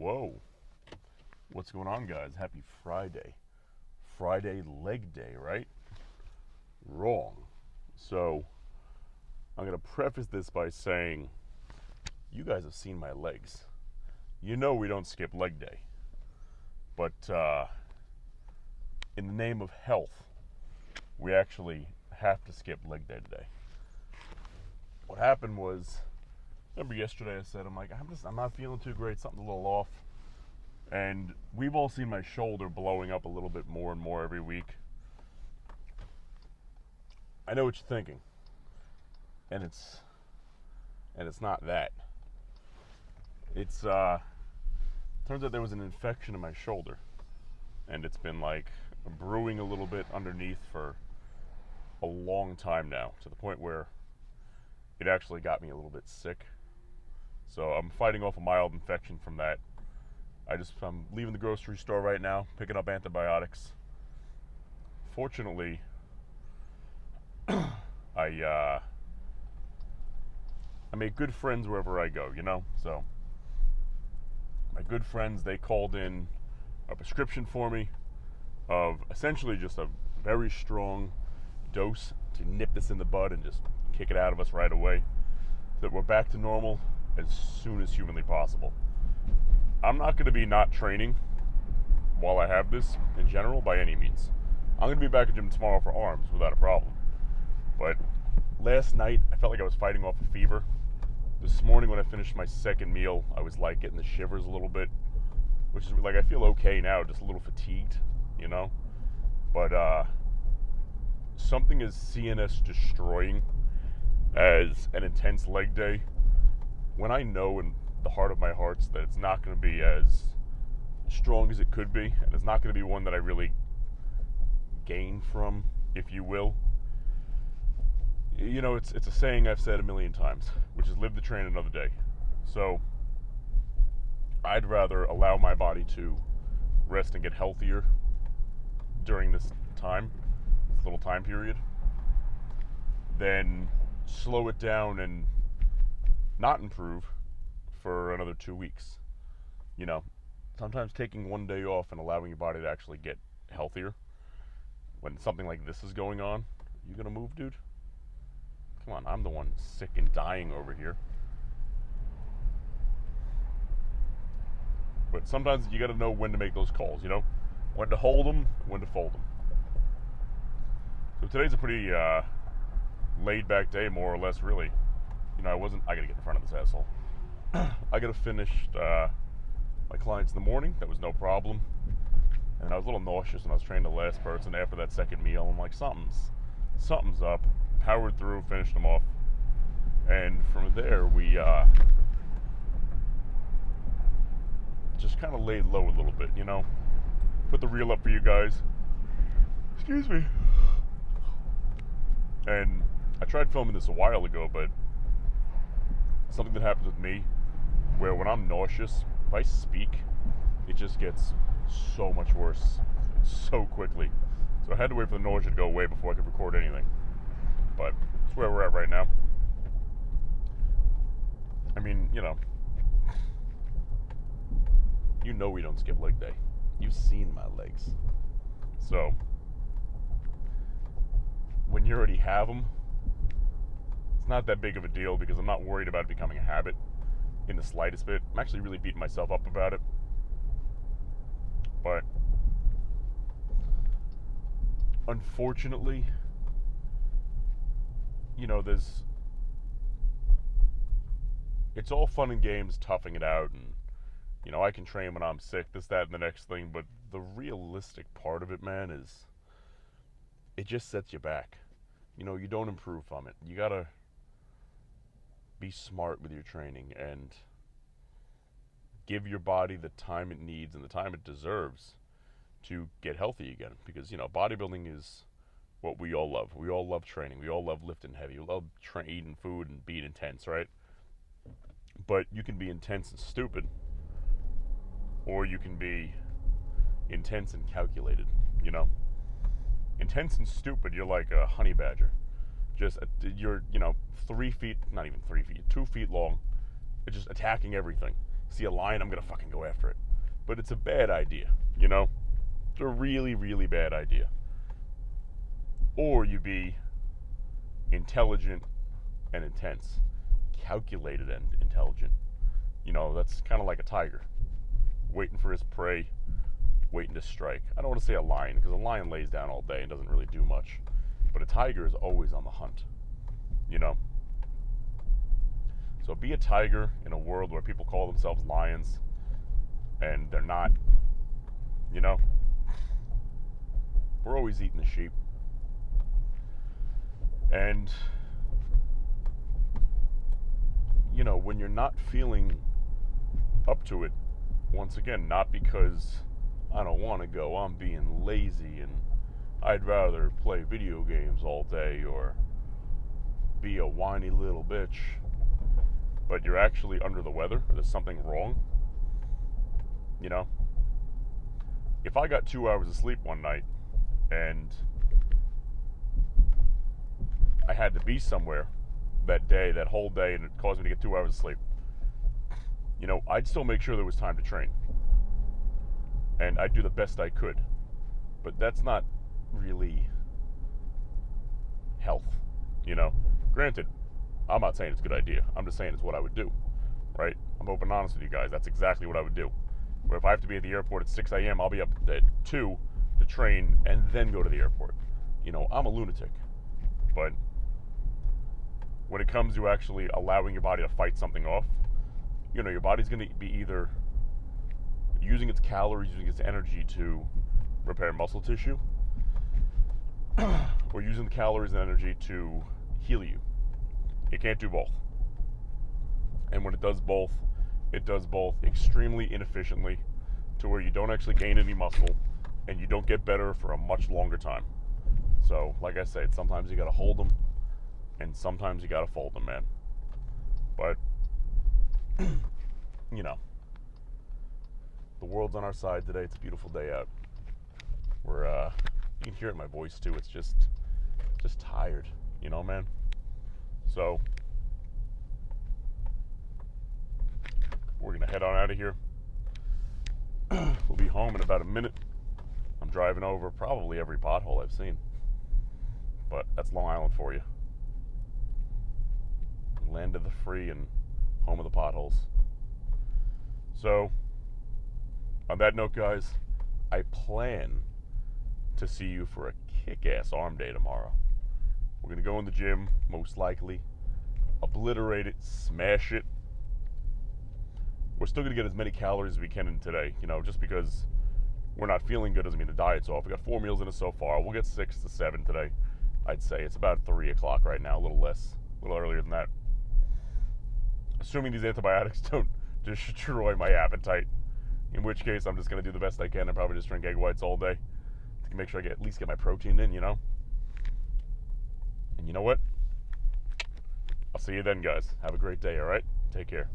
Whoa. What's going on, guys? Happy Friday. Friday leg day, right? Wrong. So, I'm going to preface this by saying, you guys have seen my legs. You know we don't skip leg day. But, in the name of health, we actually have to skip leg day today. What happened was, remember yesterday I said, I'm not feeling too great, something's a little off. And we've all seen my shoulder blowing up a little bit more and more every week. I know what you're thinking. And it's not that. It's turns out there was an infection in my shoulder. And it's been like brewing a little bit underneath for a long time now, to the point where it actually got me a little bit sick. So I'm fighting off a mild infection from that. I'm leaving the grocery store right now, picking up antibiotics. Fortunately, I make good friends wherever I go, you know? So my good friends, they called in a prescription for me of essentially just a very strong dose to nip this in the bud and just kick it out of us right away, so that we're back to normal as soon as humanly possible. I'm not going to be not training while I have this in general by any means. I'm going to be back at gym tomorrow for arms without a problem. But last night I felt like I was fighting off a fever. This morning when I finished my second meal, I was like getting the shivers a little bit, which is like I feel okay now, just a little fatigued, you know? But something as CNS destroying as an intense leg day, when I know in the heart of my hearts that it's not going to be as strong as it could be, and it's not going to be one that I really gain from, if you will. You know, it's a saying I've said a million times, which is live to train another day. So I'd rather allow my body to rest and get healthier during this little time period, than slow it down and not improve for another 2 weeks. You know, sometimes taking one day off and allowing your body to actually get healthier when something like this is going on. You gonna move, dude? Come on, I'm the one sick and dying over here. But sometimes you gotta know when to make those calls, you know? When to hold them, when to fold them. So today's a pretty laid back day, more or less, really. You know, I gotta get in front of this asshole. I gotta finish my clients in the morning. That was no problem. And I was a little nauseous when I was training the last person after that second meal. I'm like, something's up. Powered through, finished them off. And from there, we just kind of laid low a little bit, you know? Put the reel up for you guys. Excuse me. And I tried filming this a while ago, but something that happens with me, where when I'm nauseous, if I speak, it just gets so much worse so quickly. So I had to wait for the nausea to go away before I could record anything. But that's where we're at right now. I mean, you know we don't skip leg day. You've seen my legs. So when you already have them, it's not that big of a deal, because I'm not worried about it becoming a habit in the slightest bit. I'm actually really beating myself up about it. But unfortunately, you know, it's all fun and games toughing it out, and you know, I can train when I'm sick, this, that, and the next thing, but the realistic part of it, man, is it just sets you back. You know, you don't improve from it. You gotta be smart with your training and give your body the time it needs and the time it deserves to get healthy again. Because, you know, bodybuilding is what we all love. We all love training. We all love lifting heavy. We love eating food and being intense, right? But you can be intense and stupid, or you can be intense and calculated, you know? Intense and stupid, you're like a honey badger. You're 3 feet, not even 3 feet, 2 feet long, just attacking everything. see a lion, I'm gonna fucking go after it. But it's a bad idea, you know? It's a really, really bad idea. Or you be intelligent and intense, calculated and intelligent. You know, that's kind of like a tiger, waiting for his prey, waiting to strike. I don't want to say a lion, because a lion lays down all day and doesn't really do much. But a tiger is always on the hunt, you know? So be a tiger in a world where people call themselves lions and they're not, you know? We're always eating the sheep. And, you know, when you're not feeling up to it, once again, not because I don't want to go, I'm being lazy and I'd rather play video games all day or be a whiny little bitch, but you're actually under the weather or there's something wrong, you know? If I got 2 hours of sleep one night and I had to be somewhere that day, that whole day, and it caused me to get 2 hours of sleep, you know, I'd still make sure there was time to train. And I'd do the best I could. But that's not really health, you know? Granted, I'm not saying it's a good idea. I'm just saying it's what I would do, right? I'm open and honest with you guys. That's exactly what I would do. Where if I have to be at the airport at 6 a.m., I'll be up at 2 to train and then go to the airport. You know, I'm a lunatic. But when it comes to actually allowing your body to fight something off, you know, your body's going to be either using its calories, using its energy to repair muscle tissue, or using the calories and energy to heal you. It can't do both. And when it does both extremely inefficiently to where you don't actually gain any muscle and you don't get better for a much longer time. So, like I said, sometimes you got to hold them and sometimes you got to fold them, man. But, you know, the world's on our side today. It's a beautiful day out. We're, you can hear it in my voice too. It's just tired, you know, man? So, we're going to head on out of here. We'll be home in about a minute. I'm driving over probably every pothole I've seen. But that's Long Island for you. Land of the free and home of the potholes. So, on that note, guys, I plan to see you for a kick-ass arm day tomorrow. We're going to go in the gym, most likely, obliterate it, smash it. We're still going to get as many calories as we can in today, you know, just because we're not feeling good doesn't mean the diet's off. We got 4 meals in us so far. We'll get 6 to 7 today, I'd say. It's about 3 o'clock right now, a little less, a little earlier than that. Assuming these antibiotics don't destroy my appetite, in which case I'm just going to do the best I can and probably just drink egg whites all day to make sure I at least get my protein in, you know? And you know what? I'll see you then, guys. Have a great day, all right? Take care.